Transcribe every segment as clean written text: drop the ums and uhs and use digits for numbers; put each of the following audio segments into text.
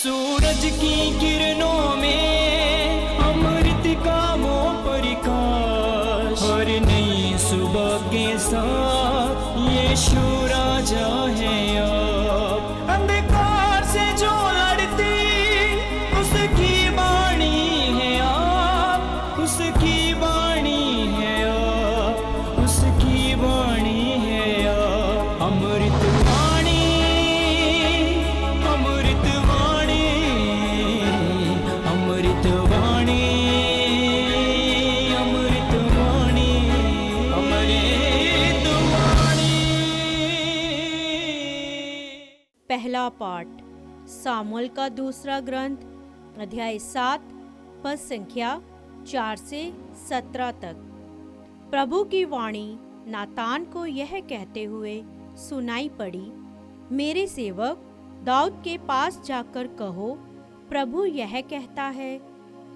सूरज की किरणों में अमृत का वो प्रकाश, हर नई सुबह के साथ यीशु राजा है अब। अंधकार से जो लड़ती उसकी वाणी है आप, उसकी वाणी है आप, उसकी वाणी है आप। अमृत वाणी, अमृत वाणी, अमृत वाणी, अमृत वाणी, अमृत वाणी। पहला पाठ सामुएल का दूसरा ग्रंथ, अध्याय 7, पद संख्या 4 से 17 तक। प्रभु की वाणी नातान को यह कहते हुए सुनाई पड़ी, मेरे सेवक दाऊद के पास जाकर कहो, प्रभु यह कहता है,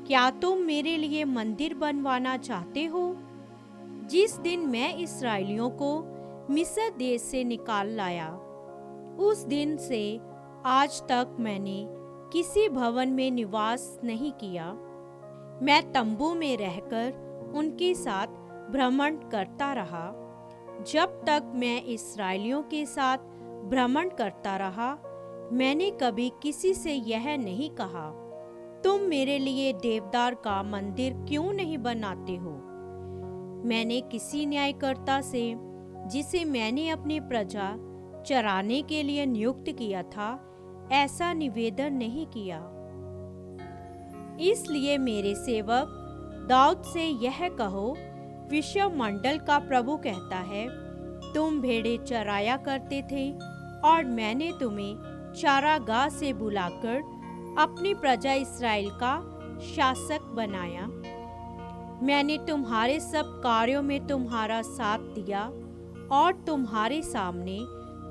क्या तुम मेरे लिए मंदिर बनवाना चाहते हो? जिस दिन मैं इस्राएलियों को मिस्र देश से निकाल लाया, उस दिन से आज तक मैंने किसी भवन में निवास नहीं किया। मैं तंबू में रहकर उनके साथ भ्रमण करता रहा। जब तक मैं इस्राएलियों के साथ भ्रमण करता रहा, मैंने कभी किसी से यह नहीं कहा, तुम मेरे लिए देवदार का मंदिर क्यों नहीं बनाते हो? मैंने किसी न्यायकर्ता से, जिसे मैंने अपनी प्रजा चराने के लिए नियुक्त किया था, ऐसा निवेदन नहीं किया। इसलिए मेरे सेवक दाऊद से यह कहो, विश्व मंडल का प्रभु कहता है, तुम भेड़ें चराया करते थे और मैंने तुम्हें चारागाह से बुलाकर अपनी प्रजा इस्राएल का शासक बनाया। मैंने तुम्हारे सब कार्यों में तुम्हारा साथ दिया और तुम्हारे सामने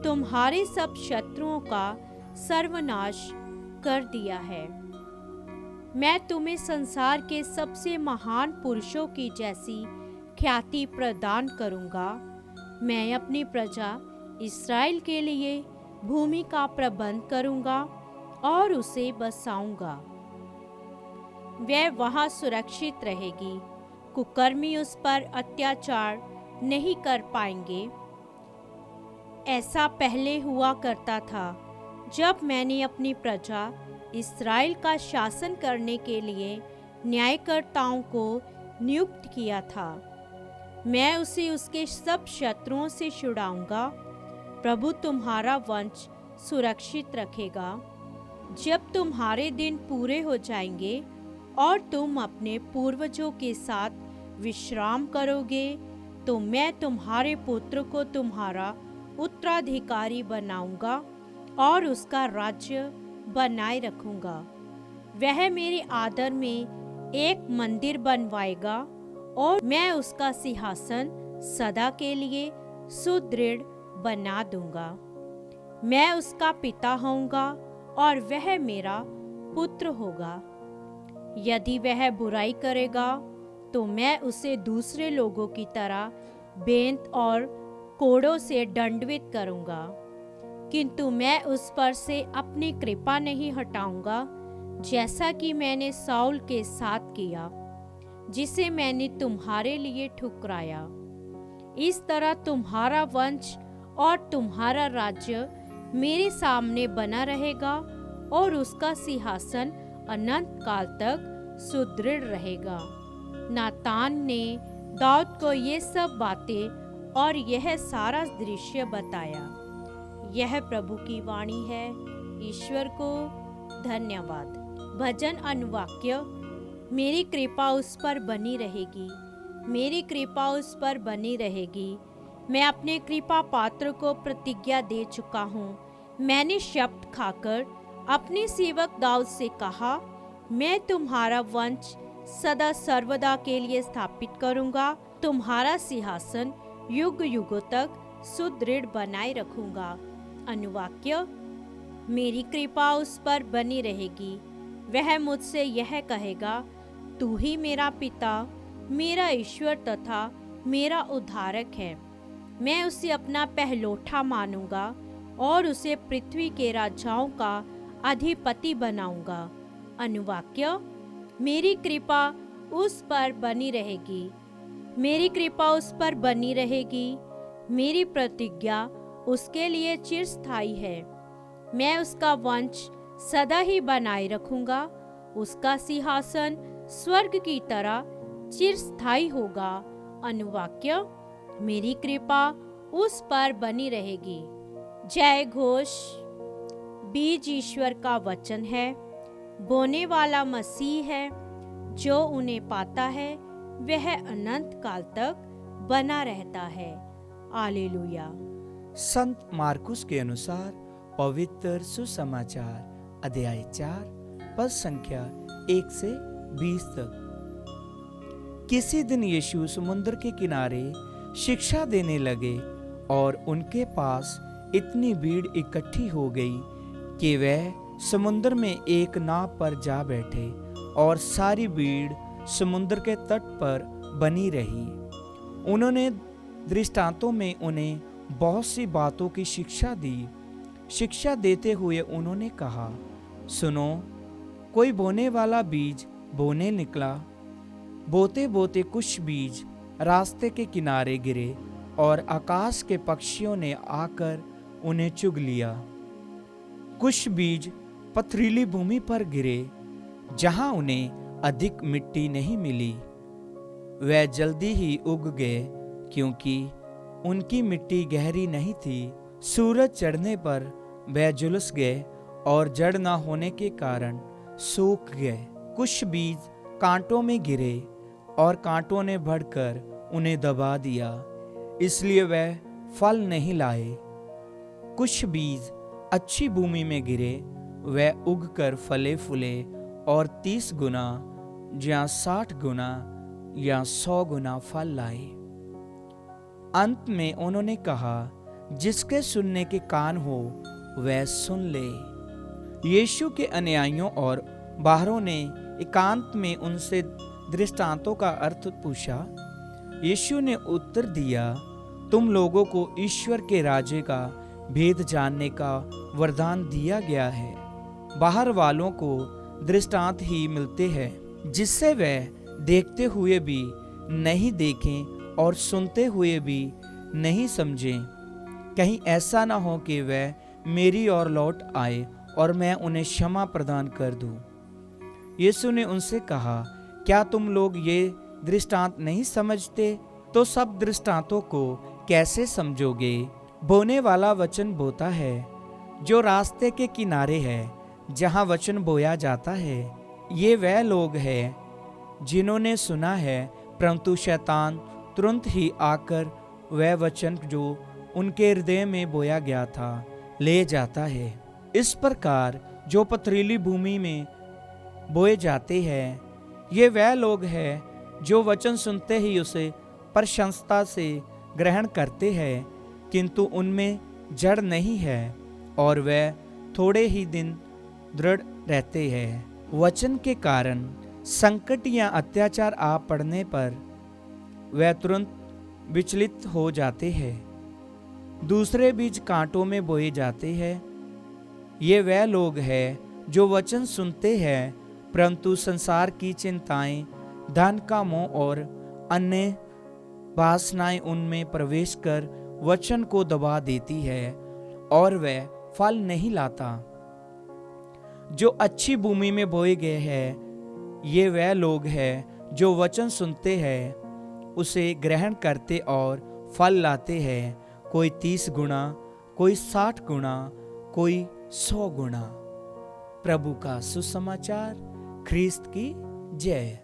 तुम्हारे सब शत्रुओं का सर्वनाश कर दिया है। मैं तुम्हें संसार के सबसे महान पुरुषों की जैसी ख्याति प्रदान करूंगा। मैं अपनी प्रजा इस्राएल के लिए भूमि का प्रबंध करूंगा और उसे बसाऊंगा। वह वहां सुरक्षित रहेगी, कुकर्मी उस पर अत्याचार नहीं कर पाएंगे। ऐसा पहले हुआ करता था, जब मैंने अपनी प्रजा इस्राएल का शासन करने के लिए न्यायकर्ताओं को नियुक्त किया था। मैं उसे उसके सब शत्रुओं से छुड़ाऊंगा। प्रभु तुम्हारा वंश सुरक्षित रखेगा। जब तुम्हारे दिन पूरे हो जाएंगे और तुम अपने पूर्वजों के साथ विश्राम करोगे, तो मैं तुम्हारे पुत्र को तुम्हारा उत्तराधिकारी बनाऊंगा और उसका राज्य बनाए रखूंगा। वह मेरे आदर में एक मंदिर बनवाएगा और मैं उसका सिंहासन सदा के लिए सुदृढ़ बना दूंगा। मैं उसका पिता होऊंगा और वह मेरा पुत्र होगा। यदि वह बुराई करेगा, तो मैं उसे दूसरे लोगों की तरह बेंत और कोड़ों से दंडवित करूंगा, किंतु मैं उस पर से अपनी कृपा नहीं हटाऊंगा, जैसा कि मैंने साउल के साथ किया, जिसे मैंने तुम्हारे लिए ठुकराया। इस तरह तुम्हारा वंश और तुम्हारा राज्य मेरे सामने बना रहेगा और उसका सिंहासन अनंत काल तक सुदृढ़ रहेगा। नातान ने दाऊद को ये सब बातें और यह सारा दृश्य बताया। यह प्रभु की वाणी है। ईश्वर को धन्यवाद। भजन अनुवाक्य। मेरी कृपा उस पर बनी रहेगी, मेरी कृपा उस पर बनी रहेगी। मैं अपने कृपा पात्र को प्रतिज्ञा दे चुका हूँ। मैंने शपथ खाकर अपने सेवक दाऊद से कहा, मैं तुम्हारा वंश सदा सर्वदा के लिए स्थापित करूँगा, तुम्हारा सिंहासन युग युगों तक सुदृढ़ बनाए रखूँगा। अनुवाक्य। मेरी कृपा उस पर बनी रहेगी। वह मुझसे यह कहेगा, तू ही मेरा पिता, मेरा ईश्वर तथा मेरा उद्धारक है। मैं उसे अपना पहलौठा मानूंगा और उसे पृथ्वी के राजाओं का अधिपति बनाऊंगा। अनुवाक्य, मेरी कृपा उस पर बनी रहेगी, मेरी कृपा उस पर बनी रहेगी, मेरी प्रतिज्ञा उसके लिए चिरस्थायी है। मैं उसका वंश सदा ही बनाए रखूंगा, उसका सिंहासन स्वर्ग की तरह चिरस्थायी होगा। अनुवाक्य, मेरी कृपा उस पर बनी रहेगी। जय घोष। बीज ईश्वर का वचन है, बोने वाला मसीह है। जो उन्हें पाता है वह अनंत काल तक बना रहता है। हालेलुया। संत मार्कुस के अनुसार पवित्र सुसमाचार अध्याय 4 पद संख्या 1 से 20 तक। किसी दिन यीशु समुद्र के किनारे शिक्षा देने लगे और उनके पास इतनी भीड़ इकट्ठी हो गई कि वह समुद्र में एक नाव पर जा बैठे और सारी भीड़ समुद्र के तट पर बनी रही। उन्होंने दृष्टांतों में उन्हें बहुत सी बातों की शिक्षा दी। शिक्षा देते हुए उन्होंने कहा, सुनो, कोई बोने वाला बीज बोने निकला। बोते बोते कुछ बीज रास्ते के किनारे गिरे और आकाश के पक्षियों ने आकर उन्हें चुग लिया। कुछ बीज पथरीली भूमि पर गिरे, जहां उन्हें अधिक मिट्टी नहीं मिली। वे जल्दी ही उग गए, क्योंकि उनकी मिट्टी गहरी नहीं थी। सूरज चढ़ने पर वे झुलस गए और जड़ न होने के कारण सूख गए। कुछ बीज कांटों में गिरे और कांटों ने बढ़कर उन्हें दबा दिया, इसलिए वे फल नहीं लाए। कुछ बीज अच्छी भूमि में गिरे, वे उगकर फले फूले और 30 गुना या 60 गुना या 100 गुना फल लाए। अंत में उन्होंने कहा, जिसके सुनने के कान हो वह सुन ले। यीशु के अनुयायियों और बाहरों ने एकांत में उनसे दृष्टांतों का अर्थ पूछा। यीशु ने उत्तर दिया, तुम लोगों को ईश्वर के राज्य का भेद जानने का वरदान दिया गया है। बाहर वालों को दृष्टांत ही मिलते हैं, जिससे वे देखते हुए भी नहीं देखें और सुनते हुए भी नहीं समझें। कहीं ऐसा ना हो कि वे मेरी ओर लौट आए और मैं उन्हें क्षमा प्रदान कर दूं। यीशु ने उनसे कहा, क्या तुम लोग ये दृष्टांत नहीं समझते? तो सब दृष्टांतों को कैसे समझोगे? बोने वाला वचन बोता है जो रास्ते के किनारे है, जहां वचन बोया जाता है। ये वह लोग हैं जिन्होंने सुना है, परंतु शैतान तुरंत ही आकर वह वचन जो उनके हृदय में बोया गया था ले जाता है। इस प्रकार जो पथरीली भूमि में बोए जाते हैं, ये वह लोग हैं जो वचन सुनते ही उसे प्रशंसा से ग्रहण करते हैं, किंतु उनमें जड़ नहीं है और वे थोड़े ही दिन दृढ़ रहते हैं। वचन के कारण संकट या अत्याचार आ पड़ने पर वे तुरंत विचलित हो जाते हैं। दूसरे बीज कांटों में बोए जाते हैं। ये वह लोग हैं जो वचन सुनते हैं, परंतु संसार की चिंताएं, धन का मोह और अन्य वासनाएं उनमें प्रवेश कर वचन को दबा देती है और वह फल नहीं लाता। जो अच्छी भूमि में बोए गए हैं, ये वह लोग हैं जो वचन सुनते हैं, उसे ग्रहण करते और फल लाते हैं, कोई 30 गुना, कोई 60 गुना, कोई 100 गुना। प्रभु का सुसमाचार। ख्रीस्त की जय।